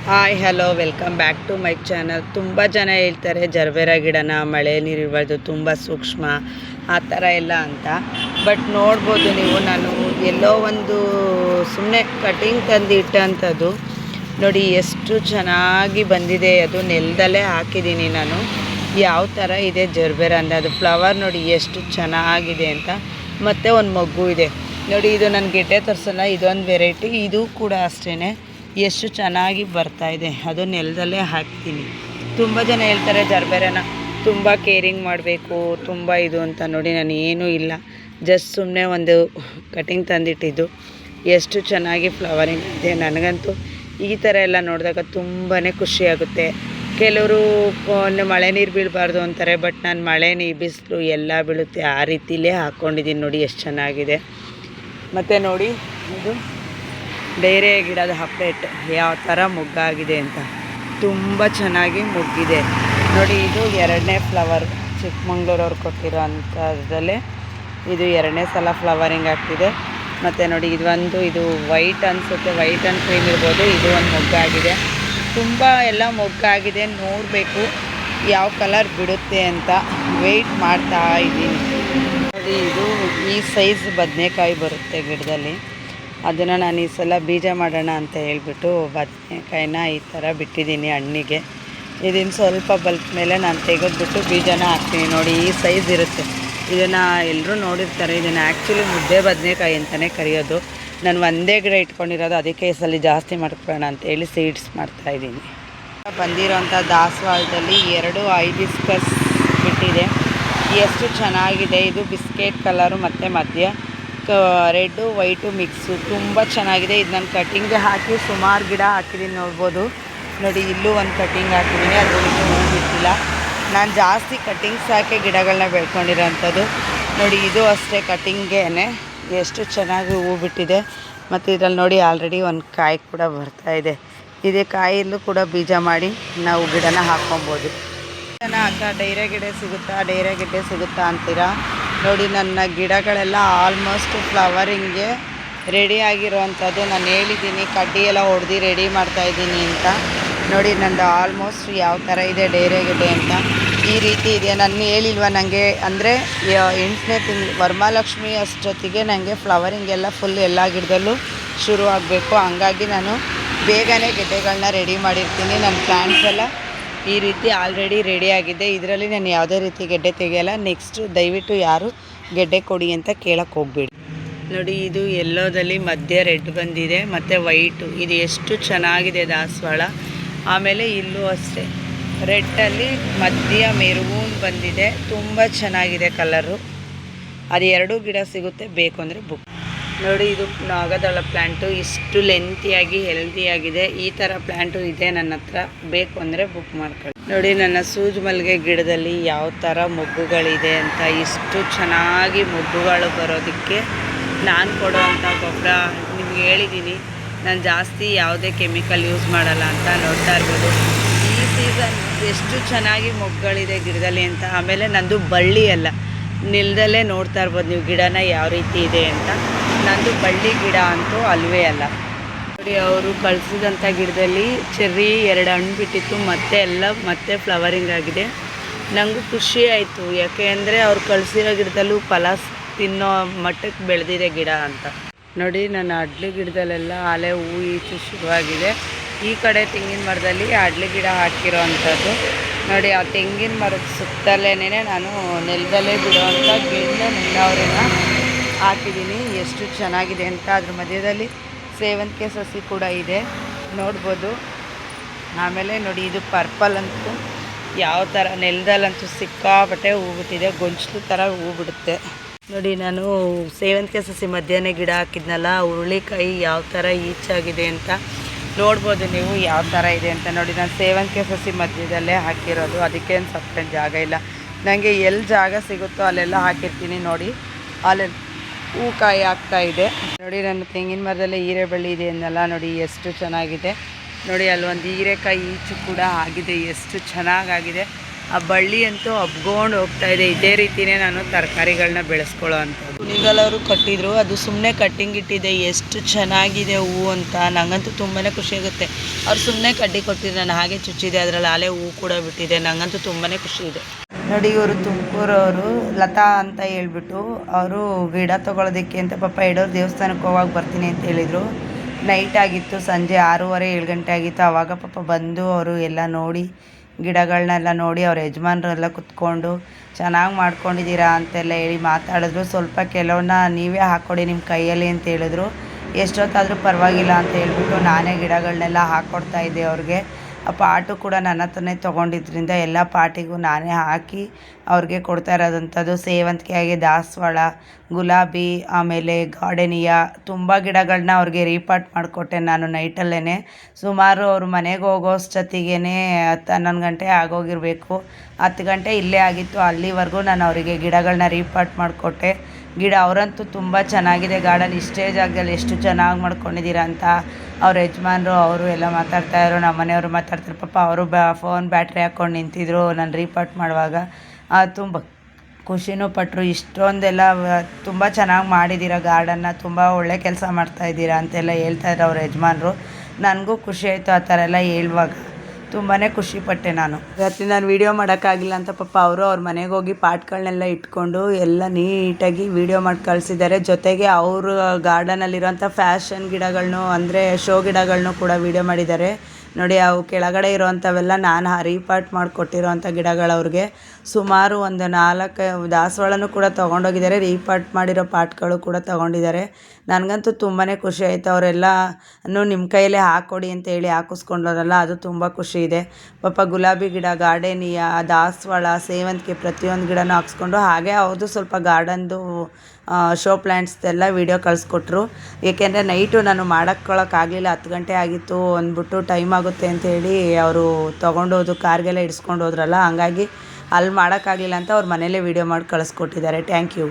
Hi hello welcome back to my channel. ತುಂಬ ಜನ ಹೇಳ್ತಾರೆ ಜರ್ಬೇರ ಗಿಡನ ಮಳೆ ನೀರು ಇರಬಾರ್ದು, ತುಂಬ ಸೂಕ್ಷ್ಮ ಆ ಥರ ಎಲ್ಲ ಅಂತ. ಬಟ್ ನೋಡ್ಬೋದು ನೀವು, ನಾನು ಎಲ್ಲೋ ಒಂದು ಸುಮ್ಮನೆ ಕಟಿಂಗ್ ತಂದು ಇಟ್ಟಂಥದ್ದು ನೋಡಿ ಎಷ್ಟು ಚೆನ್ನಾಗಿ ಬಂದಿದೆ. ಅದು ನೆಲದಲ್ಲೇ ಹಾಕಿದ್ದೀನಿ ನಾನು. ಯಾವ ಥರ ಇದೆ ಜರ್ಬೇರ ಅಂತ, ಅದು ಫ್ಲವರ್ ನೋಡಿ ಎಷ್ಟು ಚೆನ್ನಾಗಿದೆ ಅಂತ. ಮತ್ತು ಒಂದು ಮಗು ಇದೆ ನೋಡಿ. ಇದು ನನ್ನ ಗೆಡ್ಡೆ ತರಿಸಲ್ಲ, ಇದೊಂದು ವೆರೈಟಿ. ಇದು ಕೂಡ ಅಷ್ಟೇ ಎಷ್ಟು ಚೆನ್ನಾಗಿ ಬರ್ತಾಯಿದೆ. ಅದು ನೆಲದಲ್ಲೇ ಹಾಕ್ತೀನಿ. ತುಂಬ ಜನ ಹೇಳ್ತಾರೆ ಜರ್ಬೇರನ ತುಂಬ ಕೇರಿಂಗ್ ಮಾಡಬೇಕು, ತುಂಬ ಇದು ಅಂತ. ನೋಡಿ ನಾನು ಏನೂ ಇಲ್ಲ, ಜಸ್ಟ್ ಸುಮ್ಮನೆ ಒಂದು ಕಟಿಂಗ್ ತಂದಿಟ್ಟಿದ್ದು. ಎಷ್ಟು ಚೆನ್ನಾಗಿ ಫ್ಲವರಿಂಗ್ ಇದೆ. ನನಗಂತೂ ಈ ಥರ ಎಲ್ಲ ನೋಡಿದಾಗ ತುಂಬಾ ಖುಷಿಯಾಗುತ್ತೆ. ಕೆಲವರು ಮಳೆ ನೀರು ಬೀಳಬಾರ್ದು ಅಂತಾರೆ, ಬಟ್ ನಾನು ಮಳೆ ನೀರು ಬಿಸಿಲು ಎಲ್ಲ ಬೀಳುತ್ತೆ ಆ ರೀತಿಲೇ ಹಾಕ್ಕೊಂಡಿದ್ದೀನಿ. ನೋಡಿ ಎಷ್ಟು ಚೆನ್ನಾಗಿದೆ. ಮತ್ತು ನೋಡಿ ಇದು ಡೇರೆ ಗಿಡದ ಅಪ್ಡೇಟ್, ಯಾವ ಥರ ಮೊಗ್ಗಾಗಿದೆ ಅಂತ. ತುಂಬ ಚೆನ್ನಾಗಿ ಮೊಗ್ಗಿದೆ ನೋಡಿ. ಇದು 2ನೇ ಫ್ಲವರ್, ಚಿಕ್ಕಮಂಗ್ಳೂರವ್ರು ಕೊಟ್ಟಿರೋ ಅಂಥದ್ರಲ್ಲೇ ಇದು 2ನೇ ಸಲ ಫ್ಲವರಿಂಗ್ ಆಗ್ತಿದೆ. ಮತ್ತು ನೋಡಿ ಇದು ವೈಟ್ ಅನಿಸುತ್ತೆ, ವೈಟ್ ಆ್ಯಂಡ್ ಕ್ರೀಮ್ ಇರ್ಬೋದು. ಇದು ಒಂದು ಮೊಗ್ಗಾಗಿದೆ. ತುಂಬ ಎಲ್ಲ ಮೊಗ್ಗಾಗಿದೆ. ನೋಡಬೇಕು ಯಾವ ಕಲರ್ ಬಿಡುತ್ತೆ ಅಂತ ವೆಯ್ಟ್ ಮಾಡ್ತಾ ಇದ್ದೀನಿ. ನೋಡಿ ಇದು ಈ ಸೈಜ್ ಬದನೆಕಾಯಿ ಬರುತ್ತೆ ಗಿಡದಲ್ಲಿ. ಅದನ್ನು ನಾನು ಈ ಸಲ ಬೀಜ ಮಾಡೋಣ ಅಂತ ಹೇಳ್ಬಿಟ್ಟು ಬದನೆಕಾಯಿನ ಈ ಥರ ಬಿಟ್ಟಿದ್ದೀನಿ ಹಣ್ಣಿಗೆ. ಇದನ್ನು ಸ್ವಲ್ಪ ಬಲ್ಪ್ ಮೇಲೆ ನಾನು ತೆಗೆದ್ಬಿಟ್ಟು ಬೀಜನ ಹಾಕ್ತೀನಿ. ನೋಡಿ ಈ ಸೈಜ್ ಇರುತ್ತೆ. ಇದನ್ನು ಎಲ್ಲರೂ ನೋಡಿರ್ತಾರೆ. ಇದನ್ನು ಆ್ಯಕ್ಚುಲಿ ಮುದ್ದೆ ಬದನೆಕಾಯಿ ಅಂತಲೇ ಕರೆಯೋದು. ನಾನು ಒಂದೇ ಗಿಡ ಇಟ್ಕೊಂಡಿರೋದು, ಅದಕ್ಕೆ ಈ ಸಲ ಜಾಸ್ತಿ ಮಾಡ್ಕೊಳ್ಳೋಣ ಅಂತೇಳಿ ಸೀಡ್ಸ್ ಮಾಡ್ತಾಯಿದ್ದೀನಿ. ಬಂದಿರೋಂಥ ದಾಸವಾಳದಲ್ಲಿ 2 ಹೈಬಿಸ್ಕಸ್ ಬಿಟ್ಟಿದೆ. ಎಷ್ಟು ಚೆನ್ನಾಗಿದೆ. ಇದು ಬಿಸ್ಕೆಟ್ ಕಲರು ಮತ್ತು ಮಧ್ಯ ರೆಡ್ಡು ವೈಟು ಮಿಕ್ಸು, ತುಂಬ ಚೆನ್ನಾಗಿದೆ. ಇದು ನಾನು ಕಟಿಂಗ್ಗೆ ಹಾಕಿ ಸುಮಾರು ಗಿಡ ಹಾಕಿದ್ದೀನಿ, ನೋಡ್ಬೋದು. ನೋಡಿ ಇಲ್ಲೂ ಒಂದು ಕಟಿಂಗ್ ಹಾಕಿದ್ದೀನಿ, ಅದರಲ್ಲಿ ಹೂ ಬಿಟ್ಟಿಲ್ಲ. ನಾನು ಜಾಸ್ತಿ ಕಟಿಂಗ್ಸ್ ಹಾಕಿ ಗಿಡಗಳನ್ನ ಬೆಳ್ಕೊಂಡಿರೋಂಥದ್ದು. ನೋಡಿ ಇದು ಅಷ್ಟೇ ಕಟಿಂಗೇ ಎಷ್ಟು ಚೆನ್ನಾಗಿ ಹೂ ಬಿಟ್ಟಿದೆ. ಮತ್ತು ಇದರಲ್ಲಿ ನೋಡಿ ಆಲ್ರೆಡಿ ಒಂದು ಕಾಯಿ ಕೂಡ ಬರ್ತಾಯಿದೆ. ಇದೇ ಕಾಯಿಯಲ್ಲೂ ಕೂಡ ಬೀಜ ಮಾಡಿ ನಾವು ಗಿಡನ ಹಾಕ್ಕೊಬೋದು. ಡೈರೆ ಗಿಡ ಸಿಗುತ್ತಾ ಅಂತೀರಾ? ನೋಡಿ ನನ್ನ ಗಿಡಗಳೆಲ್ಲ ಆಲ್ಮೋಸ್ಟ್ ಫ್ಲವರಿಂಗ್ಗೆ ರೆಡಿ ಆಗಿರೋವಂಥದ್ದು. ನಾನು ಹೇಳಿದ್ದೀನಿ ಕಡ್ಡಿ ಎಲ್ಲ ಹೊಡೆದು ರೆಡಿ ಮಾಡ್ತಾಯಿದ್ದೀನಿ ಅಂತ. ನೋಡಿ ನಂದು ಆಲ್ಮೋಸ್ಟ್ ಯಾವ ಥರ ಇದೆ ಡೈರೆ ಗಿಡ ಅಂತ ಈ ರೀತಿ ಇದೆ. ನಾನು ಹೇಳಿಲ್ವ ನನಗೆ ಅಂದರೆ 8ನೇ ತಿಂಗಳು ವರಮಹಾಲಕ್ಷ್ಮಿ ಅಷ್ಟೊತ್ತಿಗೆ ನನಗೆ ಫ್ಲವರಿಂಗ್ ಎಲ್ಲ ಫುಲ್ ಎಲ್ಲ ಗಿಡದಲ್ಲೂ ಶುರು ಆಗಬೇಕು. ಹಂಗಾಗಿ ನಾನು ಬೇಗನೆ ಗೆಡ್ಡೆಗಳನ್ನ ರೆಡಿ ಮಾಡಿರ್ತೀನಿ. ನನ್ನ ಪ್ಲ್ಯಾಂಟ್ಸ್ ಎಲ್ಲ ಈ ರೀತಿ ಆಲ್ರೆಡಿ ರೆಡಿಯಾಗಿದೆ. ಇದರಲ್ಲಿ ನಾನು ಯಾವುದೇ ರೀತಿ ಗೆಡ್ಡೆ ತೆಗೆಯಲ್ಲ. ನೆಕ್ಸ್ಟು ದಯವಿಟ್ಟು ಯಾರು ಗೆಡ್ಡೆ ಕೊಡಿ ಅಂತ ಕೇಳಕ್ಕೆ ಹೋಗಬೇಡಿ. ನೋಡಿ ಇದು ಎಲ್ಲೋದಲ್ಲಿ ಮಧ್ಯ ರೆಡ್ ಬಂದಿದೆ ಮತ್ತು ವೈಟು. ಇದು ಎಷ್ಟು ಚೆನ್ನಾಗಿದೆ ದಾಸವಾಳ. ಆಮೇಲೆ ಇಲ್ಲೂ ಅಷ್ಟೇ ರೆಡ್ಡಲ್ಲಿ ಮಧ್ಯ ಮೆರೂನ್ ಬಂದಿದೆ. ತುಂಬ ಚೆನ್ನಾಗಿದೆ ಕಲರು. ಅದು 2 ಗಿಡ ಸಿಗುತ್ತೆ, ಬೇಕು ಅಂದರೆ ಬುಕ್ ನೋಡಿ. ಇದು ನಾಗದಳ ಪ್ಲ್ಯಾಂಟು ಇಷ್ಟು ಲೆಂತಿಯಾಗಿ ಹೆಲ್ದಿಯಾಗಿದೆ. ಈ ಥರ ಪ್ಲ್ಯಾಂಟು ಇದೆ ನನ್ನ ಹತ್ರ, ಬೇಕು ಅಂದರೆ ಬುಕ್ ಮಾಡ್ಕೊಳ್ಳಿ. ನೋಡಿ ನನ್ನ ಸೂಜಿ ಮಲ್ಲಿಗೆ ಗಿಡದಲ್ಲಿ ಯಾವ ಥರ ಮೊಗ್ಗುಗಳಿದೆ ಅಂತ. ಇಷ್ಟು ಚೆನ್ನಾಗಿ ಮೊಗ್ಗುಗಳು ಬರೋದಕ್ಕೆ ನಾನು ಕೊಡುವಂಥ ಗೊಬ್ಬರ ನಿಮ್ಗೆ ಹೇಳಿದ್ದೀನಿ. ನಾನು ಜಾಸ್ತಿ ಯಾವುದೇ ಕೆಮಿಕಲ್ ಯೂಸ್ ಮಾಡಲ್ಲ ಅಂತ. ನೋಡ್ತಾ ಇರ್ಬೋದು ಈ ಸೀಸನ್ ಎಷ್ಟು ಚೆನ್ನಾಗಿ ಮೊಗ್ಗುಗಳಿದೆ ಗಿಡದಲ್ಲಿ ಅಂತ. ಆಮೇಲೆ ನಂದು ಬಳ್ಳಿ ಅಲ್ಲ, ನೆಲದಲ್ಲೇ ನೋಡ್ತಾ ಇರ್ಬೋದು ನೀವು ಗಿಡನ ಯಾವ ರೀತಿ ಇದೆ ಅಂತ. ನಂದು ಬಳ್ಳಿ ಗಿಡ ಅಂತೂ ಅಲ್ವೇ ಅಲ್ಲ. ನೋಡಿ ಅವರು ಕಳಿಸಿದಂಥ ಗಿಡದಲ್ಲಿ ಚೆರ್ರಿ 2 ಹಣ್ಣು ಬಿಟ್ಟಿತ್ತು, ಮತ್ತೆ ಫ್ಲವರಿಂಗ್ ಆಗಿದೆ. ನನಗೂ ಖುಷಿ ಆಯಿತು, ಯಾಕೆ ಅಂದರೆ ಅವ್ರು ಕಳಿಸಿರೋ ಗಿಡದಲ್ಲೂ ಫಲ ತಿನ್ನೋ ಮಟ್ಟಕ್ಕೆ ಬೆಳೆದಿದೆ ಗಿಡ ಅಂತ. ನೋಡಿ ನನ್ನ ಅಡ್ಲಿ ಗಿಡದಲ್ಲೆಲ್ಲ ಆಲೆ ಹೂ ಈಚು ಶುರುವಾಗಿದೆ. ಈ ಕಡೆ ತೆಂಗಿನ ಮರದಲ್ಲಿ ಅಡ್ಲಿ ಗಿಡ ಹಾಕಿರೋ ಅಂಥದ್ದು. ನೋಡಿ ಆ ತೆಂಗಿನ ಮರದ ಸುತ್ತಲೇ ನಾನು ನೆಲದಲ್ಲೇ ಬಿಡುವಂಥ ಗಿಡ ನೆಲ್ಲವರೆನ ಹಾಕಿದ್ದೀನಿ. ಎಷ್ಟು ಚೆನ್ನಾಗಿದೆ ಅಂತ. ಅದ್ರ ಮಧ್ಯದಲ್ಲಿ ಸೇವಂತಿಗೆ ಸಸಿ ಕೂಡ ಇದೆ, ನೋಡ್ಬೋದು. ಆಮೇಲೆ ನೋಡಿ ಇದು ಪರ್ಪಲ್ ಅಂತೂ ಯಾವ ಥರ ನೆಲದಲ್ಲಂತೂ ಸಿಕ್ಕಾಪಟ್ಟೆ ಹೂ ಬಿಟ್ಟಿದೆ, ಗೊಂಚಲು ಥರ ಹೂ ಬಿಡುತ್ತೆ. ನೋಡಿ ನಾನು ಸೇವಂತಿಗೆ ಸಸಿ ಮಧ್ಯಾಹ್ನ ಗಿಡ ಹಾಕಿದ್ನಲ್ಲ, ಹುರುಳಿಕಾಯಿ ಯಾವ ಥರ ಈಚಾಗಿದೆ ಅಂತ ನೋಡ್ಬೋದು ನೀವು ಯಾವ ಥರ ಇದೆ ಅಂತ. ನೋಡಿ ನಾನು ಸೇವಂತಿಗೆ ಸಸಿ ಮಧ್ಯದಲ್ಲೇ ಹಾಕಿರೋದು, ಅದಕ್ಕೇನು ಸಪ್ರೇಟ್ ಜಾಗ ಇಲ್ಲ. ನನಗೆ ಎಲ್ಲಿ ಜಾಗ ಸಿಗುತ್ತೋ ಅಲ್ಲೆಲ್ಲ ಹಾಕಿರ್ತೀನಿ. ನೋಡಿ ಅಲ್ಲಿ ಹೂಕಾಯಿ ಆಗ್ತಾಯಿದೆ. ನೋಡಿ ನನ್ನ ತೆಂಗಿನ ಮರದಲ್ಲೇ ಹೀರೆಬಳ್ಳಿ ಇದೆ ಅನ್ನಲ್ಲ, ನೋಡಿ ಎಷ್ಟು ಚೆನ್ನಾಗಿದೆ. ನೋಡಿ ಅಲ್ಲೊಂದು ಹೀರೆಕಾಯಿ ಈಚು ಕೂಡ ಆಗಿದೆ, ಎಷ್ಟು ಚೆನ್ನಾಗಾಗಿದೆ. ಆ ಬಳ್ಳಿ ಅಂತೂ ಹಬ್ಕೊಂಡು ಹೋಗ್ತಾ ಇದೆ. ಇದೇ ರೀತಿಯೇ ನಾನು ತರಕಾರಿಗಳನ್ನ ಬೆಳೆಸ್ಕೊಳ್ಳೋ ಅಂಥದ್ದು. ಕುಣಿಗಲವರು ಕಟ್ಟಿದ್ರು, ಅದು ಸುಮ್ಮನೆ ಕಟ್ಟಿಂಗ್ ಇಟ್ಟಿದೆ. ಎಷ್ಟು ಚೆನ್ನಾಗಿದೆ ಹೂವು ಅಂತ ನನಗಂತೂ ತುಂಬಾ ಖುಷಿಯಾಗುತ್ತೆ. ಅವ್ರು ಸುಮ್ಮನೆ ಕಡ್ಡಿ ಕೊಟ್ಟಿದ್ರು, ನಾನು ಹಾಗೆ ಚುಚ್ಚಿದೆ, ಅದರಲ್ಲಿ ಆಲೆ ಹೂವು ಕೂಡ ಬಿಟ್ಟಿದೆ. ನನಗಂತೂ ತುಂಬಾ ಖುಷಿ ಇದೆ. ನೋಡಿ, ಇವರು ತುಮಕೂರವರು ಲತಾ ಅಂತ ಹೇಳ್ಬಿಟ್ಟು ಅವರು ಗಿಡ ತೊಗೊಳೋದಕ್ಕೆ ಅಂತ ಪಾಪ ಎಡೋರು ದೇವಸ್ಥಾನಕ್ಕೆ ಹೋಗಾಗ ಬರ್ತೀನಿ ಅಂತ ಹೇಳಿದರು. ನೈಟ್ ಆಗಿತ್ತು, ಸಂಜೆ 6:30 7 ಗಂಟೆ ಆಗಿತ್ತು. ಆವಾಗ ಪಾಪ ಬಂದು ಅವರು ಎಲ್ಲ ನೋಡಿ, ಗಿಡಗಳನ್ನೆಲ್ಲ ನೋಡಿ, ಅವ್ರ ಯಜಮಾನ್ರೆಲ್ಲ ಕುತ್ಕೊಂಡು ಚೆನ್ನಾಗಿ ಮಾಡ್ಕೊಂಡಿದ್ದೀರಾ ಅಂತೆಲ್ಲ ಹೇಳಿ ಮಾತಾಡಿದ್ರು. ಸ್ವಲ್ಪ ಕೆಲವನ್ನ ನೀವೇ ಹಾಕ್ಕೊಡಿ ನಿಮ್ಮ ಕೈಯಲ್ಲಿ ಅಂತ ಹೇಳಿದ್ರು. ಎಷ್ಟೊತ್ತಾದರೂ ಪರವಾಗಿಲ್ಲ ಅಂತ ಹೇಳ್ಬಿಟ್ಟು ನಾನೇ ಗಿಡಗಳನ್ನೆಲ್ಲ ಹಾಕ್ಕೊಡ್ತಾ ಇದ್ದೆ ಅವ್ರಿಗೆ. ಆ ಪಾಟು ಕೂಡ ನನ್ನ ಹತ್ರನೇ ತೊಗೊಂಡಿದ್ದರಿಂದ ಎಲ್ಲ ಪಾಟಿಗೂ ನಾನೇ ಹಾಕಿ ಅವ್ರಿಗೆ ಕೊಡ್ತಾ ಇರೋದಂಥದ್ದು. ಸೇವಂತಿಗೆ, ದಾಸವಾಳ, ಗುಲಾಬಿ, ಆಮೇಲೆ ಗಾರ್ಡನಿಯಾ ತುಂಬ ಗಿಡಗಳನ್ನ ಅವ್ರಿಗೆ ರೀಪಾಟ್ ಮಾಡಿಕೊಟ್ಟೆ ನಾನು ನೈಟಲ್ಲೇ. ಸುಮಾರು ಅವರು ಮನೆಗೆ ಹೋಗೋಷ್ಟೊತ್ತಿಗೆ 10-11 ಗಂಟೆ ಆಗೋಗಿರಬೇಕು. 10 ಗಂಟೆ ಇಲ್ಲೇ ಆಗಿತ್ತು. ಅಲ್ಲಿವರೆಗೂ ನಾನು ಅವರಿಗೆ ಗಿಡಗಳನ್ನ ರೀಪಾಟ್ ಮಾಡಿಕೊಟ್ಟೆ. ಗಿಡ ಅವರಂತೂ ತುಂಬ ಚೆನ್ನಾಗಿದೆ ಗಾರ್ಡನ್, ಇಷ್ಟೇ ಜಾಗದಲ್ಲಿ ಎಷ್ಟು ಚೆನ್ನಾಗಿ ಮಾಡ್ಕೊಂಡಿದ್ದೀರಾ ಅಂತ ಅವ್ರ ಯಜಮಾನ್ರು ಅವರು ಎಲ್ಲ ಮಾತಾಡ್ತಾಯಿದ್ರು. ನಮ್ಮ ಮನೆಯವರು ಮಾತಾಡ್ತಾರೆ. ಪಾಪ ಅವರು ಫೋನ್ ಬ್ಯಾಟ್ರಿ ಹಾಕ್ಕೊಂಡು ನಿಂತಿದ್ರು ನಾನು ರೀಪಾಟ್ ಮಾಡುವಾಗ. ತುಂಬ ಖುಷಿನೂ ಪಟ್ಟರು. ಇಷ್ಟೊಂದೆಲ್ಲ ತುಂಬ ಚೆನ್ನಾಗಿ ಮಾಡಿದ್ದೀರಾ ಗಾರ್ಡನ್ನ, ತುಂಬ ಒಳ್ಳೆ ಕೆಲಸ ಮಾಡ್ತಾಯಿದ್ದೀರಾ ಅಂತೆಲ್ಲ ಹೇಳ್ತಾಯಿದ್ರು ಅವ್ರ ಯಜಮಾನ್ರು. ನನಗೂ ಖುಷಿ ಆಯಿತು ಆ ಥರ ಎಲ್ಲ ಹೇಳುವಾಗ. ತುಂಬಾ ಖುಷಿಪಟ್ಟೆ ನಾನು. ರಾತ್ರಿ ನಾನು ವೀಡಿಯೋ ಮಾಡೋಕ್ಕಾಗಿಲ್ಲ ಅಂತ ಪಾಪ ಅವರು ಅವ್ರ ಮನೆಗೆ ಹೋಗಿ ಪಾಟ್ಗಳನ್ನೆಲ್ಲ ಇಟ್ಕೊಂಡು ಎಲ್ಲ ನೀಟಾಗಿ ವೀಡಿಯೋ ಮಾಡಿ ಕಳಿಸಿದ್ದಾರೆ. ಜೊತೆಗೆ ಅವರು ಗಾರ್ಡನಲ್ಲಿರೋಂಥ ಫ್ಯಾಷನ್ ಗಿಡಗಳನ್ನೂ ಅಂದರೆ ಶೋ ಗಿಡಗಳನ್ನೂ ಕೂಡ ವೀಡಿಯೋ ಮಾಡಿದ್ದಾರೆ. ನೋಡಿ, ಅವು ಕೆಳಗಡೆ ಇರೋವಂಥವೆಲ್ಲ ನಾನು ರೀಪಾಟ್ ಮಾಡಿಕೊಟ್ಟಿರೋವಂಥ ಗಿಡಗಳು ಅವ್ರಿಗೆ. ಸುಮಾರು ಒಂದು 4 ದಾಸವಾಳನೂ ಕೂಡ ತೊಗೊಂಡೋಗಿದ್ದಾರೆ. ರೀಪಾಟ್ ಮಾಡಿರೋ ಪಾಟ್ಗಳು ಕೂಡ ತೊಗೊಂಡಿದ್ದಾರೆ. ನನಗಂತೂ ತುಂಬಾ ಖುಷಿ ಆಯಿತು. ಅವರೆಲ್ಲನೂ ನಿಮ್ಮ ಕೈಯಲ್ಲೇ ಹಾಕ್ಕೊಡಿ ಅಂತ ಹೇಳಿ ಹಾಕಿಸ್ಕೊಂಡೋರಲ್ಲ, ಅದು ತುಂಬ ಖುಷಿ ಇದೆ. ಪಾಪ ಗುಲಾಬಿ ಗಿಡ, ಗಾರ್ಡನಿಯಾ, ದಾಸವಾಳ, ಸೇವಂತಿಗೆ ಪ್ರತಿಯೊಂದು ಗಿಡನೂ ಹಾಕ್ಸ್ಕೊಂಡು ಹಾಗೆ ಅವ್ರದ್ದು ಸ್ವಲ್ಪ ಗಾರ್ಡನ್ದು ಶೋ ಪ್ಲ್ಯಾಂಟ್ಸ್ದೆಲ್ಲ ವೀಡಿಯೋ ಕಳಿಸ್ಕೊಟ್ರು. ಏಕೆಂದರೆ ನೈಟು ನಾನು ಮಾಡೋಕ್ಕೊಳಕ್ಕಾಗಲಿಲ್ಲ, 10 ಗಂಟೆ ಆಗಿತ್ತು ಅಂದ್ಬಿಟ್ಟು ಟೈಮ್ ಆಗುತ್ತೆ ಅಂತೇಳಿ ಅವರು ತೊಗೊಂಡೋದು ಕಾರ್ಗೆಲ್ಲ ಇಡ್ಸ್ಕೊಂಡು ಹೋದ್ರಲ್ಲ, ಹಂಗಾಗಿ ಅಲ್ಲಿ ಮಾಡೋಕ್ಕಾಗಲಿಲ್ಲ ಅಂತ ಅವ್ರ ಮನೇಲೇ ವೀಡಿಯೋ ಮಾಡಿ ಕಳಿಸ್ಕೊಟ್ಟಿದ್ದಾರೆ. Thank you.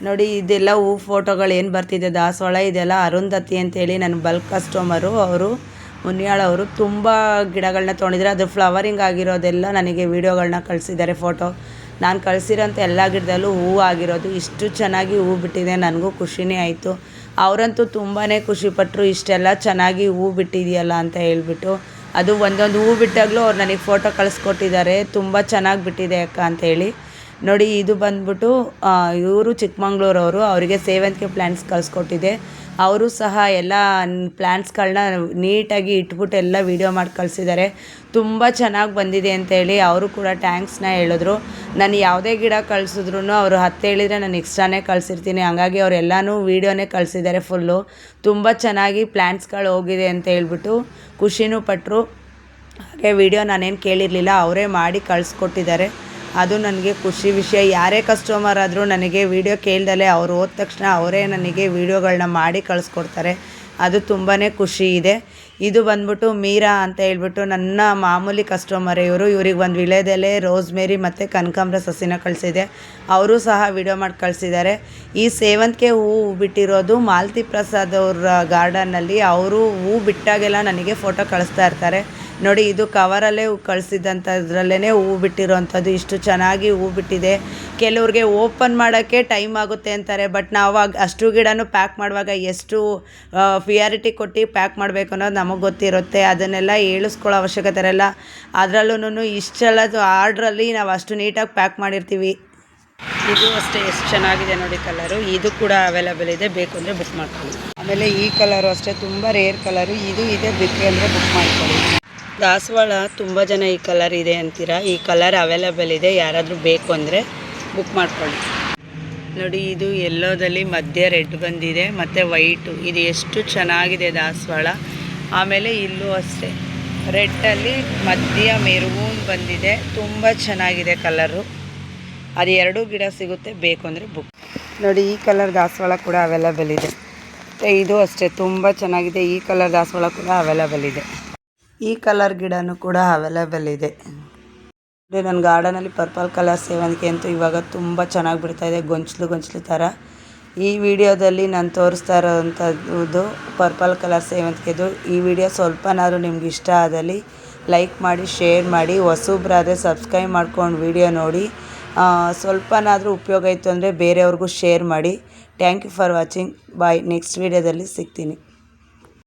ನೋಡಿ, ಇದೆಲ್ಲ ಹೂ ಫೋಟೋಗಳು ಏನು ಬರ್ತಿದೆ ದಾಸವಾಳ, ಇದೆಲ್ಲ ಅರುಂಧತಿ ಅಂತೇಳಿ ನನ್ನ ಬಲ್ಕ್ ಕಸ್ಟಮರು ಅವರು ಮುನಿಯಾಳವರು. ತುಂಬ ಗಿಡಗಳನ್ನ ತೊಗೊಂಡಿದ್ದಾರೆ. ಅದು ಫ್ಲವರಿಂಗ್ ಆಗಿರೋದೆಲ್ಲ ನನಗೆ ವೀಡಿಯೋಗಳನ್ನ ಕಳಿಸಿದ್ದಾರೆ ಫೋಟೋ. ನಾನು ಕಳಿಸಿರೋಂಥ ಎಲ್ಲ ಗಿಡದಲ್ಲೂ ಹೂವು ಆಗಿರೋದು. ಇಷ್ಟು ಚೆನ್ನಾಗಿ ಹೂವು ಬಿಟ್ಟಿದೆ, ನನಗೂ ಖುಷಿನೇ ಆಯಿತು. ಅವರಂತೂ ತುಂಬಾ ಖುಷಿಪಟ್ಟರು, ಇಷ್ಟೆಲ್ಲ ಚೆನ್ನಾಗಿ ಹೂವು ಬಿಟ್ಟಿದೆಯಲ್ಲ ಅಂತ ಹೇಳ್ಬಿಟ್ಟು. ಅದು ಒಂದೊಂದು ಹೂವು ಬಿಟ್ಟಾಗಲೂ ಅವ್ರು ನನಗೆ ಫೋಟೋ ಕಳಿಸ್ಕೊಟ್ಟಿದ್ದಾರೆ, ತುಂಬ ಚೆನ್ನಾಗಿ ಬಿಟ್ಟಿದೆ ಅಕ್ಕ ಅಂತೇಳಿ. ನೋಡಿ, ಇದು ಬಂದ್ಬಿಟ್ಟು ಇವರು ಚಿಕ್ಕಮಂಗ್ಳೂರವರು, ಅವರಿಗೆ ಸೇವಂತಿಗೆ ಪ್ಲ್ಯಾಂಟ್ಸ್ ಕಳಿಸ್ಕೊಟ್ಟಿದೆ. ಅವರು ಸಹ ಎಲ್ಲ ಪ್ಲ್ಯಾಂಟ್ಸ್ಗಳನ್ನ ನೀಟಾಗಿ ಇಟ್ಬಿಟ್ಟು ಎಲ್ಲ ವೀಡಿಯೋ ಮಾಡಿ ಕಳಿಸಿದ್ದಾರೆ. ತುಂಬ ಚೆನ್ನಾಗಿ ಬಂದಿದೆ ಅಂತೇಳಿ ಅವರು ಕೂಡ ಥ್ಯಾಂಕ್ಸ್ನ ಹೇಳಿದ್ರು. ನಾನು ಯಾವುದೇ ಗಿಡ ಕಳಿಸಿದ್ರು ಅವರು 10 ಹೇಳಿದರೆ ನಾನು ಎಕ್ಸ್ಟ್ರಾನೇ ಕಳಿಸಿರ್ತೀನಿ. ಹಂಗಾಗಿ ಅವರೆಲ್ಲನೂ ವೀಡಿಯೋನೇ ಕಳಿಸಿದ್ದಾರೆ ಫುಲ್ಲು. ತುಂಬ ಚೆನ್ನಾಗಿ ಪ್ಲ್ಯಾಂಟ್ಸ್ಗಳು ಹೋಗಿದೆ ಅಂತ ಹೇಳ್ಬಿಟ್ಟು ಖುಷಿನೂ ಪಟ್ಟರು. ಹಾಗೆ ವೀಡಿಯೋ ನಾನೇನು ಕೇಳಿರಲಿಲ್ಲ, ಅವರೇ ಮಾಡಿ ಕಳಿಸ್ಕೊಟ್ಟಿದ್ದಾರೆ. ಅದು ನನಗೆ ಖುಷಿ ವಿಷಯ. ಯಾರೇ ಕಸ್ಟಮರ್ ಆದರೂ ನನಗೆ ವೀಡಿಯೋ ಕೇಳ್ದಲೇ ಅವ್ರು ಹೋದ ತಕ್ಷಣ ಅವರೇ ನನಗೆ ವೀಡಿಯೋಗಳನ್ನ ಮಾಡಿ ಕಳಿಸ್ಕೊಡ್ತಾರೆ. ಅದು ತುಂಬಾ ಖುಷಿ ಇದೆ. ಇದು ಬಂದ್ಬಿಟ್ಟು ಮೀರಾ ಅಂತ ಹೇಳ್ಬಿಟ್ಟು ನನ್ನ ಮಾಮೂಲಿ ಕಸ್ಟಮರೇ ಇವರು. ಇವ್ರಿಗೆ ಒಂದು ವಿಳೆದೆಲೆ, ರೋಸ್ಮೇರಿ ಮತ್ತು ಕನಕಾಂಬರ ಸಸಿನ ಕಳಿಸಿದೆ. ಅವರು ಸಹ ವೀಡಿಯೋ ಮಾಡಿ ಕಳಿಸಿದ್ದಾರೆ. ಈ ಸೇವಂತಿಗೆ ಹೂವು ಬಿಟ್ಟಿರೋದು ಮಾಲತಿ ಪ್ರಸಾದ್ ಅವ್ರ ಗಾರ್ಡನ್ನಲ್ಲಿ. ಅವರು ಹೂವು ಬಿಟ್ಟಾಗೆಲ್ಲ ನನಗೆ ಫೋಟೋ ಕಳಿಸ್ತಾ ಇರ್ತಾರೆ. ನೋಡಿ, ಇದು ಕವರಲ್ಲೇ ಹೂ ಕಳಿಸಿದಂಥದ್ರಲ್ಲೇ ಹೂವು ಬಿಟ್ಟಿರೋವಂಥದ್ದು. ಇಷ್ಟು ಚೆನ್ನಾಗಿ ಹೂವು ಬಿಟ್ಟಿದೆ. ಕೆಲವ್ರಿಗೆ ಓಪನ್ ಮಾಡೋಕ್ಕೆ ಟೈಮ್ ಆಗುತ್ತೆ ಅಂತಾರೆ, ಬಟ್ ನಾವು ಅಷ್ಟು ಗಿಡನೂ ಪ್ಯಾಕ್ ಮಾಡುವಾಗ ಎಷ್ಟು ಪ್ರಿಯಾರಿಟಿ ಕೊಟ್ಟು ಪ್ಯಾಕ್ ಮಾಡಬೇಕು ಅನ್ನೋದು ನಮಗೆ ಗೊತ್ತಿರುತ್ತೆ. ಅದನ್ನೆಲ್ಲ ಹೇಳಿಸ್ಕೊಳ್ಳೋ ಅವಶ್ಯಕತೆ ಇರಲ್ಲ. ಅದರಲ್ಲೂ ಇಷ್ಟೆಲ್ಲದು ಆರ್ಡ್ರಲ್ಲಿ ನಾವು ಅಷ್ಟು ನೀಟಾಗಿ ಪ್ಯಾಕ್ ಮಾಡಿರ್ತೀವಿ. ಇದು ಅಷ್ಟೇ ಎಷ್ಟು ಚೆನ್ನಾಗಿದೆ ನೋಡಿ ಕಲರು. ಇದು ಕೂಡ ಅವೈಲೇಬಲ್ ಇದೆ, ಬೇಕು ಅಂದರೆ ಬುಕ್ ಮಾಡ್ಕೊಳ್ಳಿ. ಆಮೇಲೆ ಈ ಕಲರು ಅಷ್ಟೇ ತುಂಬ ರೇರ್ ಕಲರು. ಇದು ಇದೆ, ಬೇಕು ಅಂದರೆ ಬುಕ್ ಮಾಡ್ಕೊಳ್ಳಿ. ದಾಸವಾಳ ತುಂಬ ಜನ ಈ ಕಲರ್ ಇದೆ ಅಂತೀರಾ. ಈ ಕಲರ್ ಅವೈಲೇಬಲ್ ಇದೆ, ಯಾರಾದರೂ ಬೇಕು ಅಂದರೆ ಬುಕ್ ಮಾಡ್ಕೊಳ್ಳಿ. ನೋಡಿ, ಇದು ಎಲ್ಲೋದಲ್ಲಿ ಮಧ್ಯ ರೆಡ್ ಬಂದಿದೆ ಮತ್ತು ವೈಟು. ಇದು ಎಷ್ಟು ಚೆನ್ನಾಗಿದೆ ದಾಸವಾಳ. ಆಮೇಲೆ ಇಲ್ಲೂ ಅಷ್ಟೇ ರೆಡ್ಡಲ್ಲಿ ಮಧ್ಯ ಮೆರೂನ್ ಬಂದಿದೆ. ತುಂಬ ಚೆನ್ನಾಗಿದೆ ಕಲರು. ಅದು 2 ಗಿಡ ಸಿಗುತ್ತೆ, ಬೇಕು ಅಂದರೆ ಬುಕ್ ನೋಡಿ. ಈ ಕಲರ್ ದಾಸವಾಳ ಕೂಡ ಅವೈಲೇಬಲ್ ಇದೆ. ಮತ್ತು ಇದು ಅಷ್ಟೇ ತುಂಬ ಚೆನ್ನಾಗಿದೆ. ಈ ಕಲರ್ ದಾಸವಾಳ ಕೂಡ ಅವೈಲೇಬಲ್ ಇದೆ. ಈ ಕಲರ್ ಗಿಡನೂ ಕೂಡ ಅವೈಲೇಬಲ್ ಇದೆ. ನನ್ನ ಗಾರ್ಡನಲ್ಲಿ ಪರ್ಪಲ್ ಕಲರ್ ಸೇವಂತಿಗೆ ಅಂತೂ ಇವಾಗ ತುಂಬ ಚೆನ್ನಾಗಿ ಬಿಡ್ತಾಯಿದೆ, ಗೊಂಚಲು ಥರ. ಈ ವಿಡಿಯೋದಲ್ಲಿ ನಾನು ತೋರಿಸ್ತಾ ಇರೋವಂಥದ್ದು ಪರ್ಪಲ್ ಕಲರ್ ಸೇವಂತಿಗೆದು. ಈ ವಿಡಿಯೋ ಸ್ವಲ್ಪನಾದರೂ ನಿಮ್ಗೆ ಇಷ್ಟ ಆದಲ್ಲಿ ಲೈಕ್ ಮಾಡಿ, ಶೇರ್ ಮಾಡಿ. ಹೊಸಬ್ರಾದರೆ ಸಬ್ಸ್ಕ್ರೈಬ್ ಮಾಡ್ಕೊಂಡು ವಿಡಿಯೋ ನೋಡಿ. ಸ್ವಲ್ಪನಾದರೂ ಉಪಯೋಗ ಇತ್ತು ಅಂದರೆ ಬೇರೆಯವ್ರಿಗೂ ಶೇರ್ ಮಾಡಿ. Thank you for watching. Bye. Next ವಿಡಿಯೋದಲ್ಲಿ ಸಿಗ್ತೀನಿ.